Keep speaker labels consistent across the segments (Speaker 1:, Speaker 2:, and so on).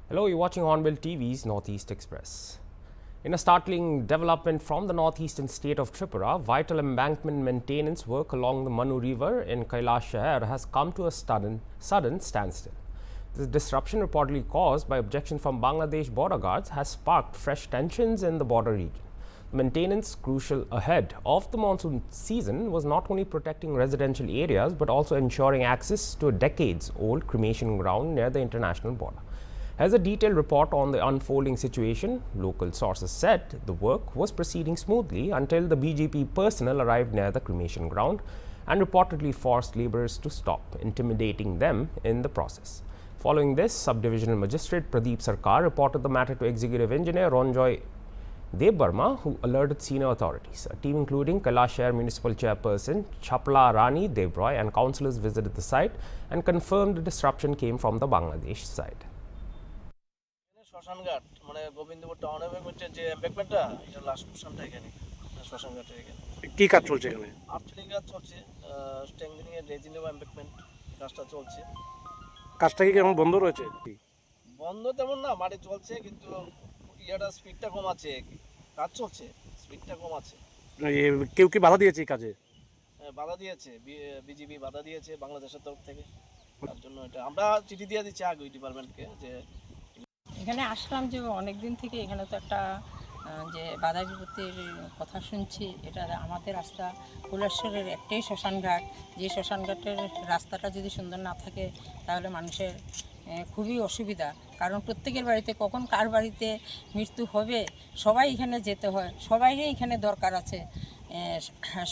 Speaker 1: Hello, you're watching Hornbill TV's Northeast Express. In a startling development from the northeastern state of Tripura, vital embankment maintenance work along the Manu River in Kailash Shahar has come to a sudden standstill. This disruption, reportedly caused by objection from Bangladesh border guards, has sparked fresh tensions in the border region. Maintenance, crucial ahead of the monsoon season, was not only protecting residential areas but also ensuring access to a decades-old cremation ground near the international border. As a detailed report on the unfolding situation, local sources said the work was proceeding smoothly until the BJP personnel arrived near the cremation ground and reportedly forced labourers to stop, intimidating them in the process. Following this, Subdivisional Magistrate Pradeep Sarkar reported the matter to Executive Engineer Ronjoy Debarma, who alerted senior authorities. A team including Kailash Shahar Municipal Chairperson Chapla Rani Devroy and councillors visited the site and confirmed the disruption came from the Bangladesh side.
Speaker 2: শ্মশানঘাট মানে Gobindapur town এম্বাঙ্কমেন্টের যে এম্বাঙ্কমেন্টটা এটা last পোর্শনটা এখানে শ্মশানঘাটের এখানে
Speaker 3: কি কাজ চলছে এখানে?
Speaker 2: আর্থিং কাজ চলছে, স্ট্রেংথেনিং এর রেজিনেব এম্বাঙ্কমেন্ট কাজটা চলছে।
Speaker 3: কাজটা কি এখন বন্ধ রয়েছে?
Speaker 2: বন্ধ তেমন না, মাটি চলছে কিন্তু ইয়াটা স্পিডটা কম আছে, কাজ চলছে স্পিডটা কম আছে।
Speaker 3: কেউ কি বাধা দিয়েছে এই কাজে?
Speaker 2: বাধা দিয়েছে, বিজিবি বাধা দিয়েছে বাংলাদেশের তরফ থেকে। তার জন্য এটা আমরা চিঠি দিয়ে দিচ্ছি আগে ডিপার্টমেন্টকে যে
Speaker 4: এখানে আসলাম যে অনেক দিন থেকে এখানে তো একটা যে বাধা বিপত্তির কথা শুনছি। এটা আমাদের রাস্তা কুলেশ্বরের একটাই শ্মশানঘাট, যে শ্মশানঘাটের রাস্তাটা যদি সুন্দর না থাকে তাহলে মানুষের খুবই অসুবিধা। কারণ প্রত্যেকের বাড়িতে কখন কার বাড়িতে মৃত্যু হবে সবাই এখানে যেতে হয়, সবাইরই এখানে দরকার আছে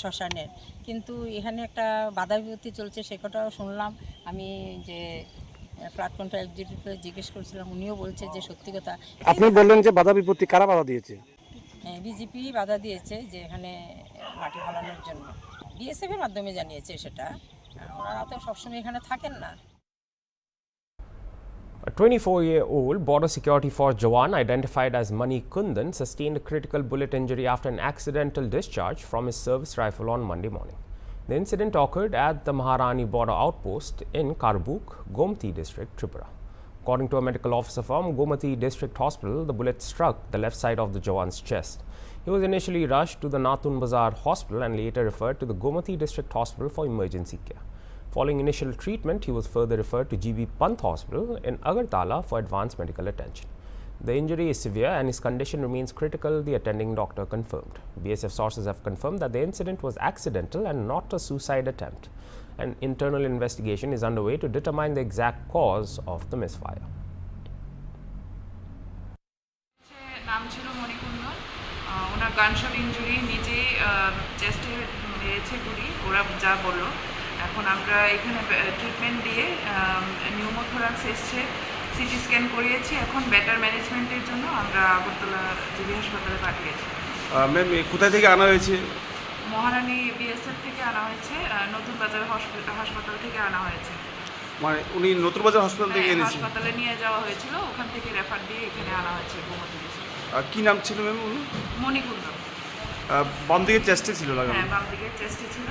Speaker 4: শ্মশানের। কিন্তু এখানে একটা বাধা বিপত্তি চলছে, সে কথাও শুনলাম। আমি যে প্ল্যাটফর্মটা একজিটিতে জিজ্ঞেস করেছিলাম, উনিও বলছে যে সত্যি কথা।
Speaker 3: আপনি বললেন যে বাধা বিপত্তি কারা বাধা দিয়েছে?
Speaker 4: বিজেপি বাধা দিয়েছে যে এখানে মাটি ফলানোর জন্য, বিএসএফের মাধ্যমে জানিয়েছে সেটা। ওনারা তো সবসময় এখানে থাকেন না।
Speaker 1: A 24-year-old border security force Jawan identified as Mani Kundan sustained a critical bullet injury after an accidental discharge from his service rifle on Monday morning. The incident occurred at the Maharani border outpost in Karbuk, Gomti district, Tripura. According to a medical officer from Gomti district hospital, the bullet struck the left side of the Jawan's chest. He was initially rushed to the Natun Bazar hospital and later referred to the Gomti district hospital for emergency care. Following initial treatment, he was further referred to GB Pant Hospital in Agartala for advanced medical attention. The injury is severe and his condition remains critical, the attending doctor confirmed. BSF sources have confirmed that the incident was accidental and not a suicide attempt. An internal investigation is underway to determine the exact cause of the misfire.
Speaker 5: নাম ছিল মণিকুন্দন, ওনার gunshot injury, নিজেই চেস্টে মেরেছে গুলি, ওরা যা বললো। এখন আমরা এখানে ট্রিটমেন্ট দিয়ে নিউমোথোরাক্স এসছে, সিটি স্ক্যান করিয়েছি। এখন বেটার ম্যানেজমেন্টের জন্য আমরা আগরতলা জিবি হাসপাতালে পাঠিয়েছি।
Speaker 3: ম্যাম কোথায় থেকে আনা হয়েছে?
Speaker 5: মহারানী বিএসএফ থেকে আনা হয়েছে, নতুন বাজার হাসপাতাল থেকে আনা হয়েছে।
Speaker 3: মানে উনি নতুন বাজার হাসপাতাল থেকে এনেছে?
Speaker 5: হাসপাতালে নিয়ে যাওয়া হয়েছিল, ওখান থেকে রেফার দিয়ে এখানে আনা হয়েছে গোমতী ডিস্ট্রিক্ট।
Speaker 3: কি নাম ছিল ম্যাম উনি?
Speaker 5: মণিকুন্দন।
Speaker 3: বাম দিকে চেস্টে ছিল লাগানো?
Speaker 5: হ্যাঁ, বাম দিকে চেস্টে ছিল।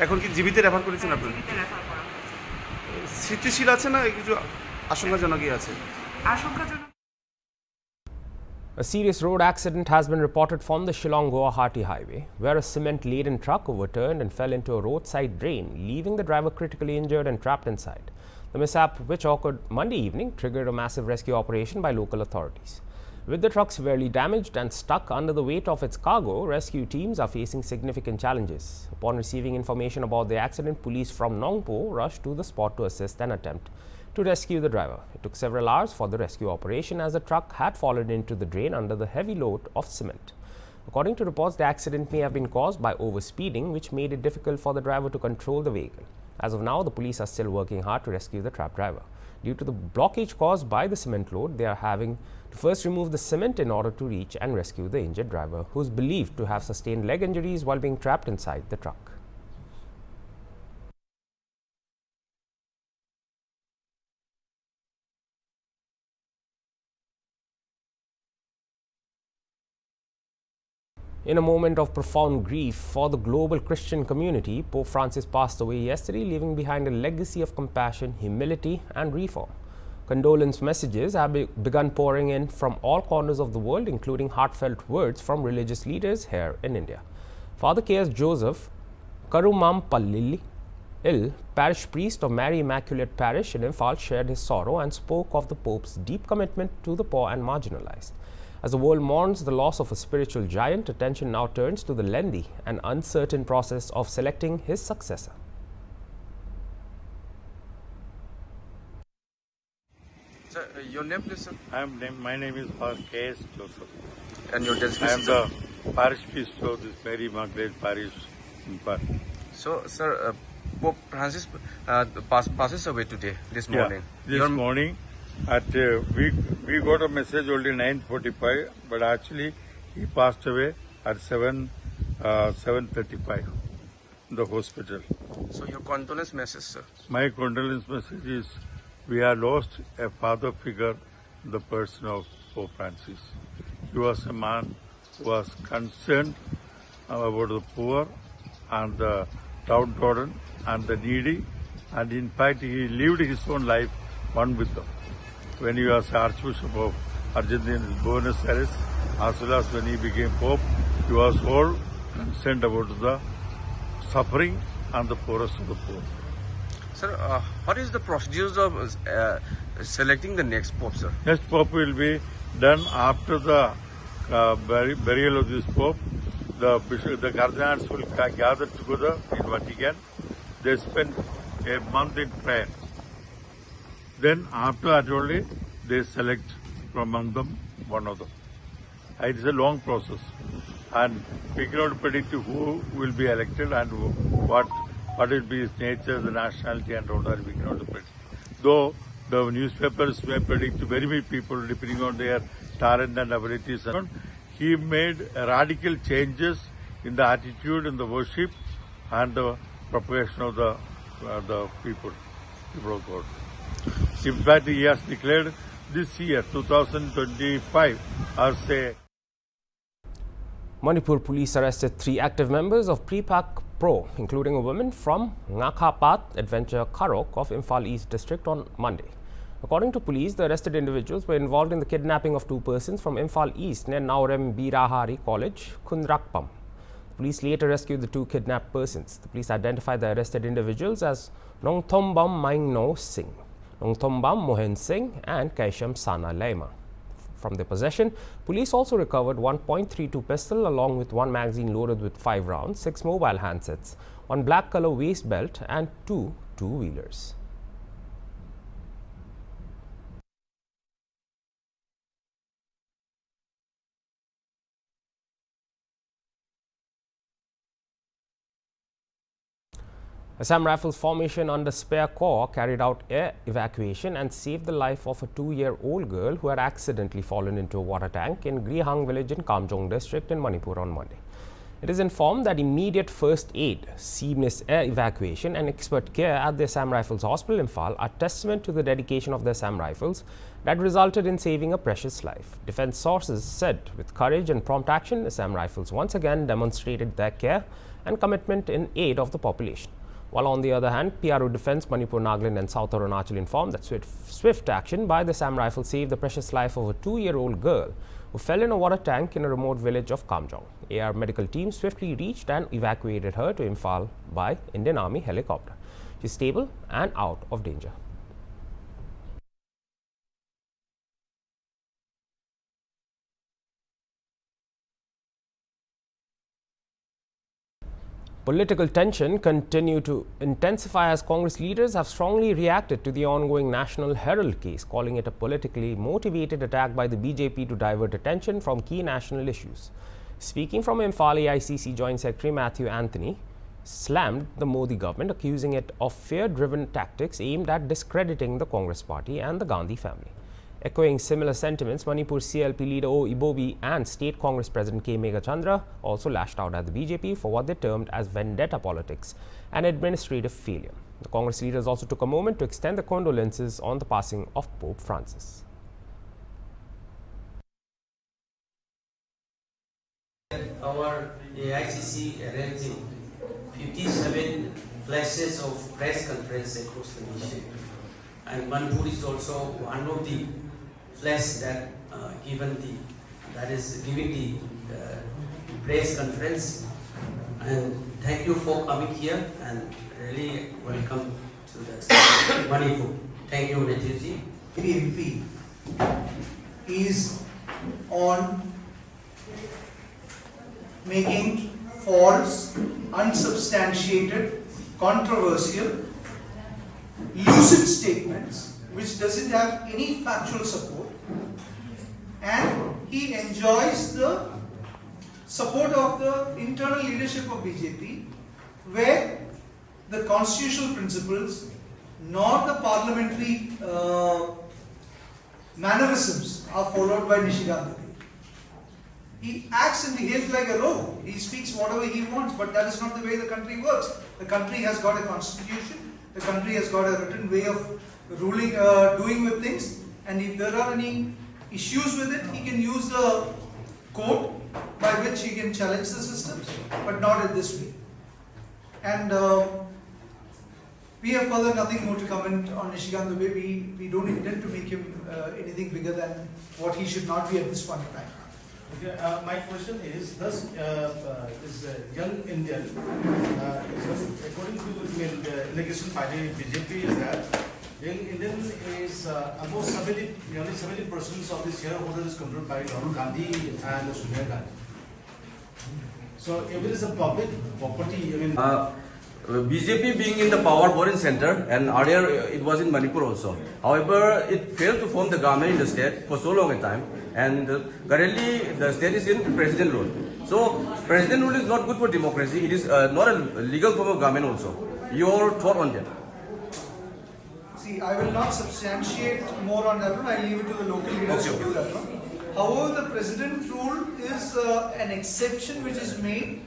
Speaker 3: এখন কি জিবিতে রেফার করেছেন আপনি?
Speaker 5: জিবিতে রেফার করা হয়েছে।
Speaker 3: স্থিতিশীল আছে না কিছু আশঙ্কাজনকই আছে?
Speaker 5: আশঙ্কাজনক।
Speaker 1: A serious road accident has been reported from the Shillong-Guwahati highway, where a cement-laden truck overturned and fell into a roadside drain, leaving the driver critically injured and trapped inside. The mishap, which occurred Monday evening, triggered a massive rescue operation by local authorities. With the truck severely damaged and stuck under the weight of its cargo, rescue teams are facing significant challenges. Upon receiving information about the accident, police from Nongpo rushed to the spot to assist and attempt to rescue the driver. It took several hours for the rescue operation as the truck had fallen into the drain under the heavy load of cement. According to reports, the accident may have been caused by overspeeding, which made it difficult for the driver to control the vehicle. As of now, the police are still working hard to rescue the trapped driver. Due to the blockage caused by the cement load, they are having to first remove the cement in order to reach and rescue the injured driver, who is believed to have sustained leg injuries while being trapped inside the truck. In a moment of profound grief for the global Christian community, Pope Francis passed away yesterday, leaving behind a legacy of compassion, humility, and reform. Condolence messages have begun pouring in from all corners of the world, including heartfelt words from religious leaders here in India. Father K.S. Joseph Karumampallili, parish priest of Mary Immaculate Parish in Imphal, shared his sorrow and spoke of the Pope's deep commitment to the poor and marginalized. As the world mourns the loss of a spiritual giant, attention now turns to the lengthy and uncertain process of selecting his successor.
Speaker 3: Sir, your name please, sir?
Speaker 6: My name is Father K.S. Joseph.
Speaker 3: And your
Speaker 6: I am
Speaker 3: designation,
Speaker 6: the parish priest of this Mary Immaculate Parish in Perth.
Speaker 3: So, sir, Pope Francis passes away today, this
Speaker 6: Yeah,
Speaker 3: morning.
Speaker 6: this morning at we got a message only 9:45, but actually he passed away at 7:35 in the hospital.
Speaker 3: So, your condolence message, sir.
Speaker 6: My condolence message is we have lost a father figure in the person of Pope Francis. He was a man who was concerned about the poor and the downtrodden and the needy, and in fact he lived his own life one with them. When he was Archbishop of Argentina, Buenos Aires, as well as when he became Pope, he was all concerned about the suffering and the poorest of the poor.
Speaker 3: Sir, what is the procedures of selecting the next Pope, sir?
Speaker 6: Next Pope will be done after the burial of this Pope. The cardinals will gather together in Vatican. They spend a month in prayer. Then after that only they select from among them one of them. It is a long process, and we cannot predict who will be elected and what will be his nature, the nationality, and all that we cannot predict. Though the newspapers may predict very many people depending on their talent and abilities. He made radical changes in the attitude, in the worship, and the propagation of the people of God. In fact, he has declared this year, 2025, as a
Speaker 1: Manipur police arrested 3 active members of Phek Pro, including a woman from Ngakhapat Adventure Kharok of Imphal East District on Monday. According to police, the arrested individuals were involved in the kidnapping of 2 persons from Imphal East near Naurem Birahari College, Khundrakpam. Police later rescued the 2 kidnapped persons. The police identified the arrested individuals as Nongthombam Maingno Singh, Nongthombam Mohen Singh and Kaisham Sana Lema. From their possession, police also recovered 1.32 pistol along with 1 magazine loaded with 5 rounds, 6 mobile handsets, 1 black color waist belt and 2 two-wheelers. Assam Rifles formation under Spare Corps carried out air evacuation and saved the life of a 2-year-old girl who had accidentally fallen into a water tank in Grihang village in Kamjong district in Manipur on Monday. It is informed that immediate first aid, seamless air evacuation and expert care at the Assam Rifles Hospital in Imphal are testament to the dedication of the Assam Rifles that resulted in saving a precious life. Defense sources said with courage and prompt action, Assam Rifles once again demonstrated their care and commitment in aid of the population. While on the other hand, PRO Defense, Manipur, Nagaland and South Arunachal informed that swift action by the Assam Rifles saved the precious life of a 2-year-old girl who fell in a water tank in a remote village of Kamjong. AR medical team swiftly reached and evacuated her to Imphal by Indian Army helicopter. She is stable and out of danger. Political tension continued to intensify as Congress leaders have strongly reacted to the ongoing National Herald case, calling it a politically motivated attack by the BJP to divert attention from key national issues. Speaking from Imphal, AICC Joint Secretary Matthew Anthony slammed the Modi government, accusing it of fear-driven tactics aimed at discrediting the Congress party and the Gandhi family. Echoing similar sentiments, Manipur CLP leader O. Ibobi and State Congress President K. Meghachandra also lashed out at the BJP for what they termed as vendetta politics and administrative failure. The Congress leaders also took a moment to extend their condolences on the passing of Pope Francis.
Speaker 7: Our AICC arranging 57 flashes of press conference across the nation. and Manipur is also one of the flags that that is giving the press conference. And thank you for coming here and really welcome to the Manipur. Thank you, Najirji.
Speaker 8: MP is on making false, unsubstantiated, controversial, lucid statements which doesn't have any factual support, and he enjoys the support of the internal leadership of BJP, where the constitutional principles nor the parliamentary mannerisms are followed by Nishigant. He acts and behaves like a rogue. He speaks whatever he wants, but that is not the way the country works. The country has got a constitution. The country has got a written way of ruling, doing with things. And if there are any issues with it, he can use the court by which he can challenge the systems, but not in this way. And we have further nothing more to comment on Nishigant Dubey. We don't intend to make him anything bigger than what he should not be at this point in time.
Speaker 9: Okay, my question is, thus is young Indian, according to the allegation by the BJP, is that young Indian is almost 70% of the shareholders is controlled by Rahul Gandhi and Sonia Gandhi. So if it is a public property, I mean.
Speaker 3: BJP being in the power board in center, and earlier it was in Manipur also. However, it failed to form the government in the state for so long a time, and currently the state is in president rule. So president rule is not good for democracy. It is not a legal form of government also. Your thought on that?
Speaker 8: See, I will not substantiate more on that one. I leave it to the local leaders to do that one. However, the president rule is an exception which is made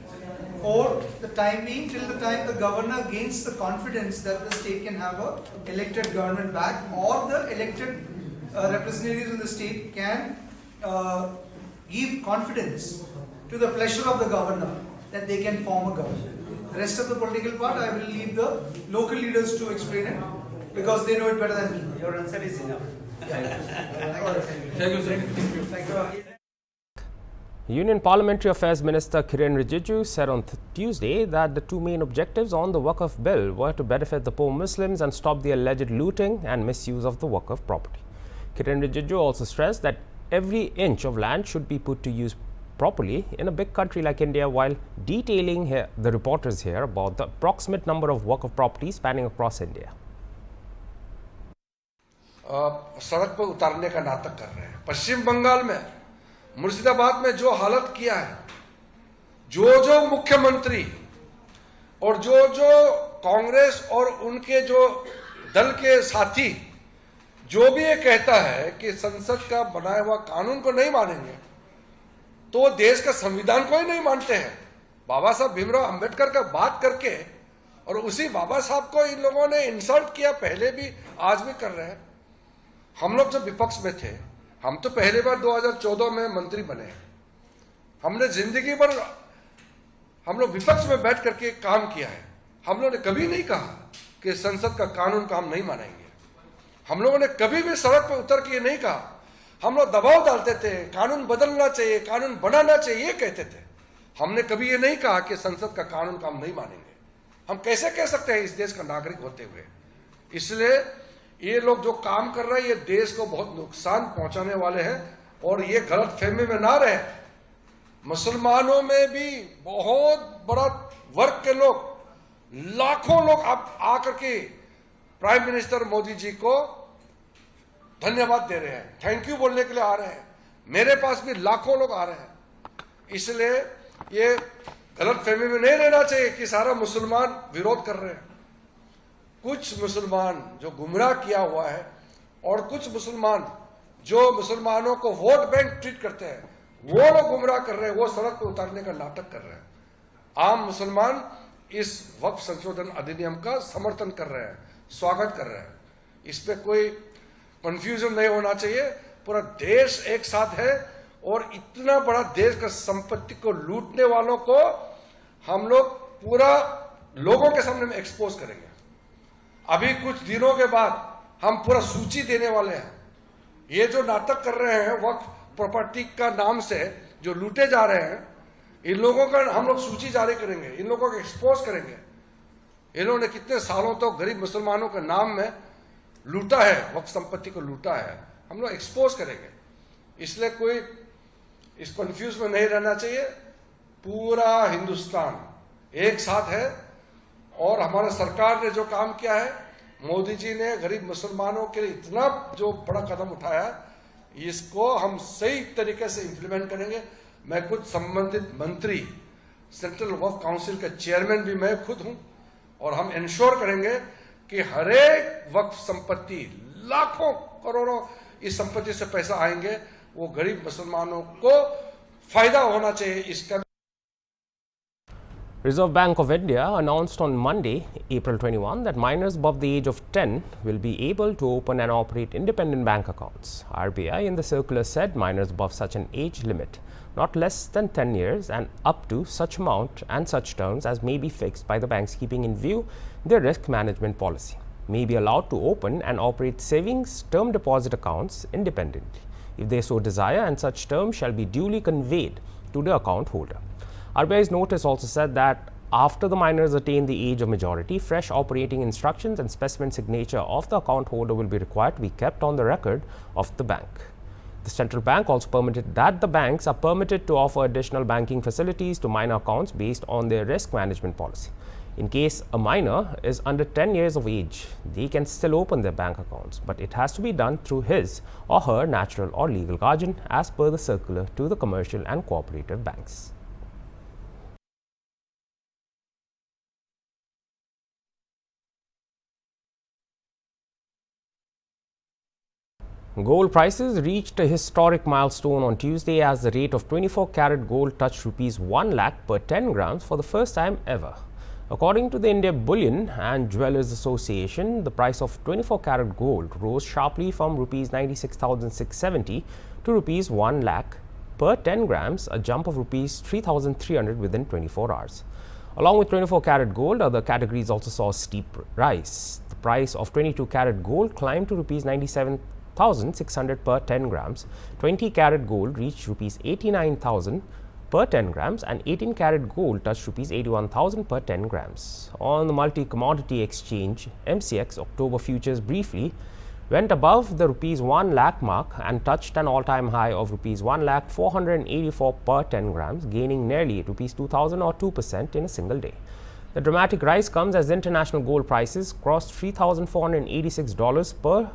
Speaker 8: for the time being, till the time the governor gains the confidence that the state can have a elected government back, or the elected representatives in the state can give confidence to the pleasure of the governor that they can form a government. The rest of the political part, I will leave the local leaders to explain it, because they know it better than me.
Speaker 7: Your answer is enough.
Speaker 3: Thank you, sir.
Speaker 8: Thank you.
Speaker 1: Union Parliamentary Affairs Minister Kiren Rijiju said on Tuesday that the two main objectives on the Waqf bill were to benefit the poor Muslims and stop the alleged looting and misuse of the Waqf property. Kiren Rijiju also stressed that every inch of land should be put to use properly in a big country like India, while detailing the reporters here about the approximate number of Waqf properties spanning across India.
Speaker 10: सड़क पर उतारने का नाटक कर रहे हैं। पश्चिम बंगाल में मुर्शिदाबाद में जो हालत किया है, जो मुख्यमंत्री और जो कांग्रेस और उनके जो दल के साथी जो भी ये कहता है कि संसद का बनाया हुआ कानून को नहीं मानेंगे, तो देश का संविधान को ही नहीं मानते हैं। बाबा साहब भीमराव अंबेडकर का बात करके और उसी बाबा साहब को इन लोगों ने इंसल्ट किया, पहले भी आज भी कर रहे हैं। हम लोग जब विपक्ष में थे, हम तो पहली बार 2014 में मंत्री बने। हमने जिंदगी भर हम लोग विपक्ष में बैठ करके काम किया है। हम लोगों ने कभी नहीं कहा कि संसद का कानून को हम नहीं मानेंगे। हम लोगों ने कभी भी सड़क पर उतर के नहीं कहा। हम लोग दबाव डालते थे, कानून बदलना चाहिए, कानून बनाना चाहिए, ये कहते थे। हमने कभी ये नहीं कहा कि संसद का कानून को हम नहीं मानेंगे। हम कैसे कह सकते हैं इस देश का नागरिक होते हुए? इसलिए ये लोग जो काम कर रहे हैं, ये देश को बहुत नुकसान पहुंचाने वाले हैं, और ये गलत फहमी में ना रहे। मुसलमानों में भी बहुत बड़ा वर्ग के लोग, लाखों लोग आकर के प्राइम मिनिस्टर मोदी जी को धन्यवाद दे रहे हैं, थैंक यू बोलने के लिए आ रहे हैं। मेरे पास भी लाखों लोग आ रहे हैं। इसलिए ये गलत फहमी में नहीं रहना चाहिए कि सारा मुसलमान विरोध कर रहे हैं। कुछ मुसलमान जो गुमराह किया हुआ है, और कुछ मुसलमान जो मुसलमानों को वोट बैंक ट्रीट करते हैं, वो लोग गुमराह कर रहे हैं, वो सड़क पर उतारने का नाटक कर रहे हैं। आम मुसलमान इस वक्फ संशोधन अधिनियम का समर्थन कर रहे हैं, स्वागत कर रहे हैं। इस पे कोई कंफ्यूजन नहीं होना चाहिए। पूरा देश एक साथ है, और इतना बड़ा देश का संपत्ति को लूटने वालों को हम लोग पूरा लोगों के सामने में एक्सपोज करेंगे। अभी कुछ दिनों के बाद हम पूरा सूची देने वाले हैं। ये जो नाटक कर रहे हैं वक्फ प्रॉपर्टी का नाम से जो लूटे जा रहे हैं, इन लोगों का हम लोग सूची जारी करेंगे, इन लोगों को एक्सपोज करेंगे। इन्होंने कितने सालों तक तो गरीब मुसलमानों के नाम में लूटा है, वक्फ संपत्ति को लूटा है, हम लोग एक्सपोज करेंगे। इसलिए कोई इस कंफ्यूज में नहीं रहना चाहिए। पूरा हिंदुस्तान एक साथ है और हमारे सरकार ने जो काम किया है, मोदी जी ने गरीब मुसलमानों के लिए इतना जो बड़ा कदम उठाया, इसको हम सही तरीके से इंप्लीमेंट करेंगे। मैं खुद संबंधित मंत्री, सेंट्रल वक्फ काउंसिल का चेयरमैन भी मैं खुद हूं, और हम इंश्योर करेंगे कि हर एक वक्फ संपत्ति, लाखों करोड़ों इस संपत्ति से पैसा आएंगे, वो गरीब मुसलमानों को फायदा होना चाहिए। इसका
Speaker 1: Reserve Bank of India announced on Monday, April 21, that minors above the age of 10 will be able to open and operate independent bank accounts. RBI in the circular said minors above such an age limit, not less than 10 years and up to such amount and such terms as may be fixed by the banks keeping in view their risk management policy, may be allowed to open and operate savings term deposit accounts independently, if they so desire, and such terms shall be duly conveyed to the account holder. RBI's notice also said that after the minors attain the age of majority, fresh operating instructions and specimen signature of the account holder will be required to be kept on the record of the bank. The central bank also permitted that the banks are permitted to offer additional banking facilities to minor accounts based on their risk management policy. In case a minor is under 10 years of age, they can still open their bank accounts, but it has to be done through his or her natural or legal guardian as per the circular to the commercial and cooperative banks. Gold prices reached a historic milestone on Tuesday as the rate of 24-carat gold touched rupees 1 lakh per 10 grams for the first time ever. According to the India Bullion and Jewellers Association, the price of 24-carat gold rose sharply from rupees 96,670 to rupees 1 lakh per 10 grams, a jump of rupees 3,300 within 24 hours. Along with 24-carat gold, other categories also saw a steep rise. The price of 22-carat gold climbed to rupees 97,600 per 10 grams, 20-carat gold reached rupees 89,000 per 10 grams, and 18-carat gold touched rupees 81,000 per 10 grams. On the multi-commodity exchange, MCX, October futures briefly went above the rupees 1 lakh mark and touched an all-time high of rupees 1 lakh 484 per 10 grams, gaining nearly rupees 2,000 or 2% in a single day. The dramatic rise comes as international gold prices crossed $3,486 per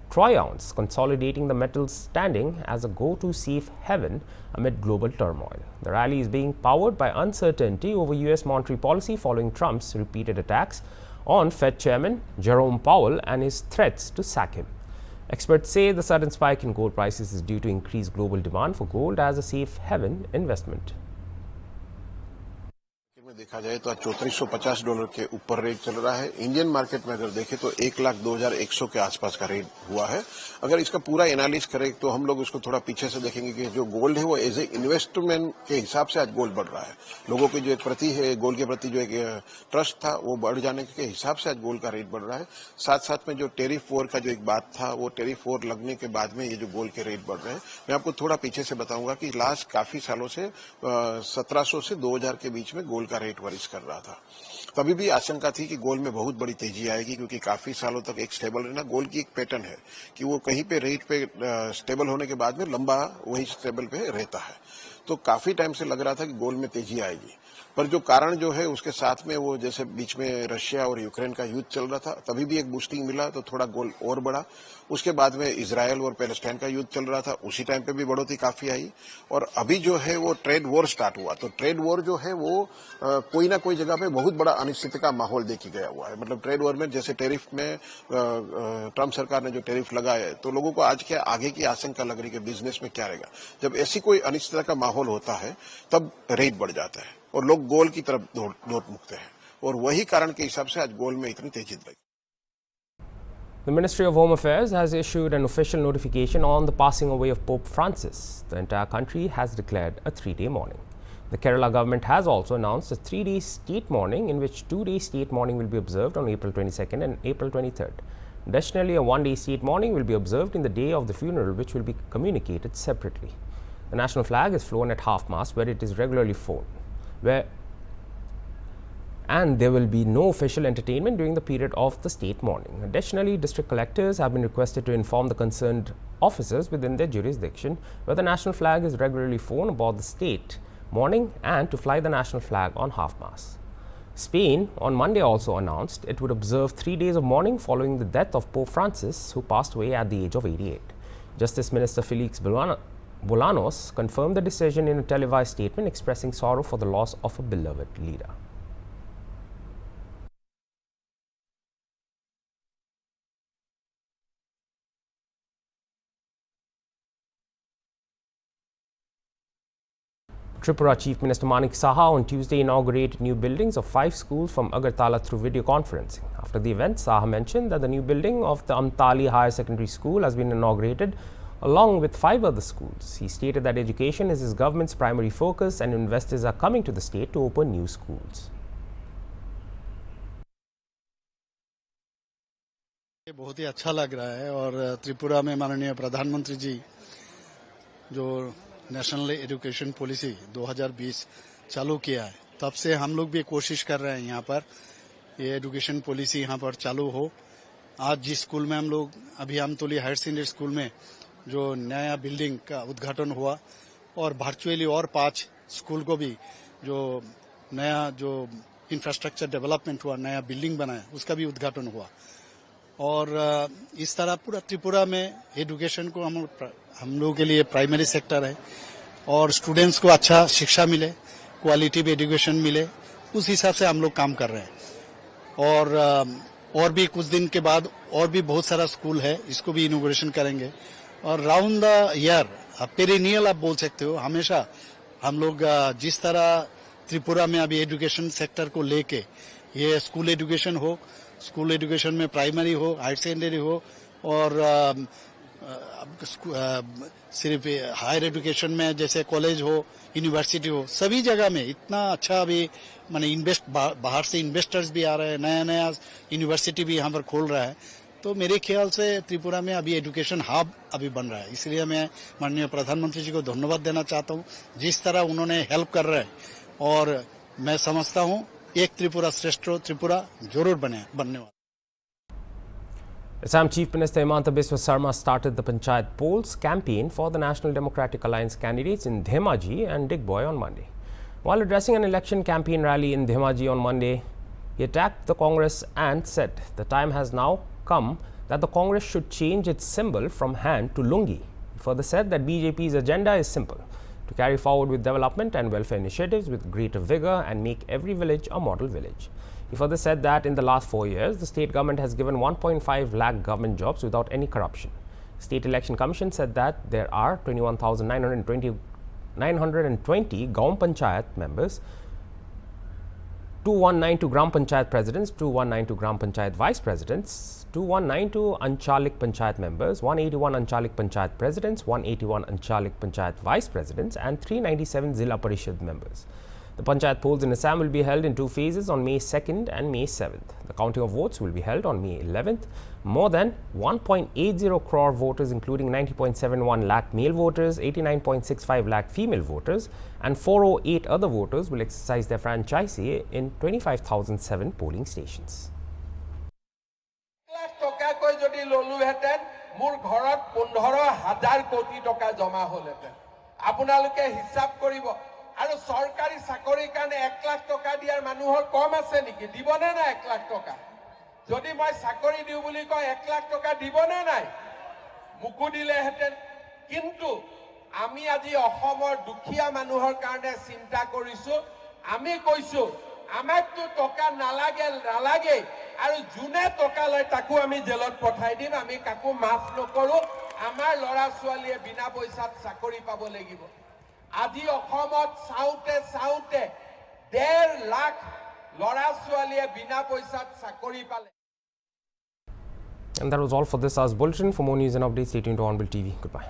Speaker 1: troy ounce, consolidating the metal's standing as a go-to safe haven amid global turmoil. The rally is being powered by uncertainty over US monetary policy following Trump's repeated attacks on Fed Chairman Jerome Powell and his threats to sack him. Experts say the sudden spike in gold prices is due to increased global demand for gold as a safe haven investment.
Speaker 11: देखा जाए तो आज $3450 के ऊपर rate चल रहा है। Indian market में अगर देखें तो 1,02,100 के आसपास का रेट हुआ है। अगर इसका पूरा एनालिसिस करें तो हम लोग इसको थोड़ा पीछे से देखेंगे कि जो गोल्ड है वो एज ए इन्वेस्टमेंट के हिसाब से आज गोल्ड बढ़ रहा है। लोगों की जो एक प्रति है गोल्ड के प्रति जो एक ट्रस्ट था वो बढ़ जाने के हिसाब से आज गोल्ड का रेट बढ़ रहा है। साथ साथ में जो टेरिफ वॉर का जो एक बात था वो टेरिफ वॉर लगने के बाद में ये जो गोल्ड के रेट बढ़ रहे हैं, मैं आपको थोड़ा पीछे से बताऊंगा कि लास्ट काफी सालों से 1700 से 2000 के बीच में गोल्ड का रेट वरिश कर रहा था। तभी भी आशंका थी कि गोल्ड में बहुत बड़ी तेजी आएगी, क्योंकि काफी सालों तक एक स्टेबल रहना गोल्ड की एक पैटर्न है कि वो कहीं पे रेट पे स्टेबल होने के बाद में लंबा वही स्टेबल पे रहता है। तो काफी टाइम से लग रहा था कि गोल्ड में तेजी आएगी, पर जो कारण जो है उसके साथ में वो जैसे बीच में रशिया और यूक्रेन का युद्ध चल रहा था, तभी भी एक बूस्टिंग मिला तो थोड़ा गोल्ड और बढ़ा। उसके बाद में इजराइल और पैलेस्टाइन का युद्ध चल रहा था, उसी टाइम पे भी बढ़ोतरी काफी आई। और अभी जो है वो ट्रेड वॉर स्टार्ट हुआ, तो ट्रेड वॉर जो है वो कोई ना कोई जगह पे बहुत बड़ा अनिश्चितता का माहौल देखी गया हुआ है। मतलब ट्रेड वॉर में जैसे टैरिफ में ट्रम्प सरकार ने जो टैरिफ लगाया है, तो लोगों को आज के आगे की आशंका लग रही है कि बिजनेस में क्या रहेगा। जब ऐसी कोई अनिश्चितता का माहौल होता है तब रेट बढ़ जाता है और लोग गोल्ड की तरफ दौड़ मुकते हैं, और वही कारण के हिसाब से आज गोल्ड में इतनी तेजी लगी।
Speaker 1: The Ministry of Home Affairs has issued an official notification on the passing away of Pope Francis. The entire country has declared a 3-day mourning. The Kerala government has also announced a 3-day state mourning, in which 2-day state mourning will be observed on April 22nd and April 23rd. Additionally, a one-day state mourning will be observed in the day of the funeral, which will be communicated separately. The national flag is flown at half-mast, where it is regularly flown, and there will be no official entertainment during the period of the state mourning. Additionally, district collectors have been requested to inform the concerned officers within their jurisdiction where the national flag is regularly flown aboard the state mourning and to fly the national flag on half-mast. Spain on Monday also announced it would observe 3 days of mourning following the death of Pope Francis, who passed away at the age of 88. Justice Minister Felix Bolanos confirmed the decision in a televised statement expressing sorrow for the loss of a beloved leader. Tripura Chief Minister Manik Saha on Tuesday inaugurated new buildings of 5 schools from Agartala through video conferencing. After the event, Saha mentioned that the new building of the Amtali Higher Secondary School has been inaugurated along with 5 other schools. He stated that education is his government's primary focus and investors are coming to the state to open new schools.
Speaker 12: बहुत ही अच्छा लग रहा है और त्रिपुरा में माननीय प्रधानमंत्री जी जो नेशनल एजुकेशन पॉलिसी 2020 चालू किया है, तब से हम लोग भी कोशिश कर रहे हैं यहाँ पर ये एजुकेशन पॉलिसी यहाँ पर चालू हो। आज जिस स्कूल में हम लोग अभी आमतौली हायर सेकेंडरी स्कूल में जो नया बिल्डिंग का उद्घाटन हुआ और वर्चुअली और 5 स्कूल को भी जो नया जो इंफ्रास्ट्रक्चर डेवलपमेंट हुआ, नया बिल्डिंग बनाया, उसका भी उद्घाटन हुआ। और इस तरह पूरा त्रिपुरा में एजुकेशन को हम लोगों के लिए प्राइमरी सेक्टर है और स्टूडेंट्स को अच्छा शिक्षा मिले, क्वालिटी एजुकेशन मिले, उस हिसाब से हम लोग काम कर रहे हैं। और भी कुछ दिन के बाद और भी बहुत सारा स्कूल है, इसको भी इनॉग्रेशन करेंगे। और राउंड द ईयर पेरिनियल आप बोल सकते हो, हमेशा हम लोग जिस तरह त्रिपुरा में अभी एजुकेशन सेक्टर को लेके ये स्कूल एजुकेशन हो, स्कूल एजुकेशन में प्राइमरी हो, हायर सेकेंडरी हो और सिर्फ हायर एजुकेशन में जैसे कॉलेज हो, यूनिवर्सिटी हो, सभी जगह में इतना अच्छा अभी माने बाहर से इन्वेस्टर्स भी आ रहे हैं, नया नया यूनिवर्सिटी भी यहाँ पर खोल रहा है। तो मेरे ख्याल से त्रिपुरा में अभी एजुकेशन हब अभी बन रहा है। इसलिए मैं माननीय प्रधानमंत्री जी को धन्यवाद देना चाहता हूँ, जिस तरह उन्होंने हेल्प कर रहे हैं। और मैं समझता हूँ एक त्रिपुरा श्रेष्ठ त्रिपुरा जरूर बनने वाला।
Speaker 1: Assam Chief Minister Himanta Biswa Sarma started the panchayat polls campaign for the National Democratic Alliance candidates in Dhemaji and Digboy on Monday. While addressing an election campaign rally in Dhemaji on Monday, he attacked the Congress and said the time has now come that the Congress should change its symbol from hand to lungi. He further said that BJP's agenda is simple: to carry forward with development and welfare initiatives with greater vigor and make every village a model village. He further said that in the last 4 years, the state government has given 1.5 lakh government jobs without any corruption. State Election Commission said that there are 21,920 Gaon Panchayat members, 2192 Gram Panchayat presidents, 2192 Gram Panchayat vice presidents, 2192 Anchalik Panchayat members, 181 Anchalik Panchayat presidents, 181 Anchalik Panchayat vice presidents and 397 Zilla Parishad members. The Panchayat polls in Assam will be held in 2 phases on May 2nd and May 7th. The counting of votes will be held on May 11th. More than 1.80 crore voters, including 90.71 lakh male voters, 89.65 lakh female voters and 408 other voters will exercise their franchise in 25,007 polling stations.
Speaker 10: আৰু সরকারি চাকরির কারণে 1 লাখ টাকা দিয়ার মানুহৰ কম আছে নেকি? দিবনে না 1 লাখ টাকা? যদি মই চাকরি দিও বুলি কয় 1 লাখ টাকা দিবনে নাই? মুকু দিলে হেতেন। কিন্তু আমি আজি অসমৰ দুখীয়া মানুহৰ কাৰণে চিন্তা কৰিছো। আমি কৈছো আমাকতো টকা নালাগে আৰু জুনে টকা লয় তাকো আমি জেলত পঠাই দিম। আমি কাকো মাফ নকৰো। আমাৰ লৰা ছোৱালীয়ে বিনা পইচাত চাকৰি পাব লাগিব। আজি অসমত চাউতে 1.5 লাখ লৰা ছোৱালীয়ে বিনা পইচাত চাকৰি পালে।
Speaker 1: And that was all for this hour's bulletin. For more news and updates, stay tuned to Hornbill TV. Goodbye.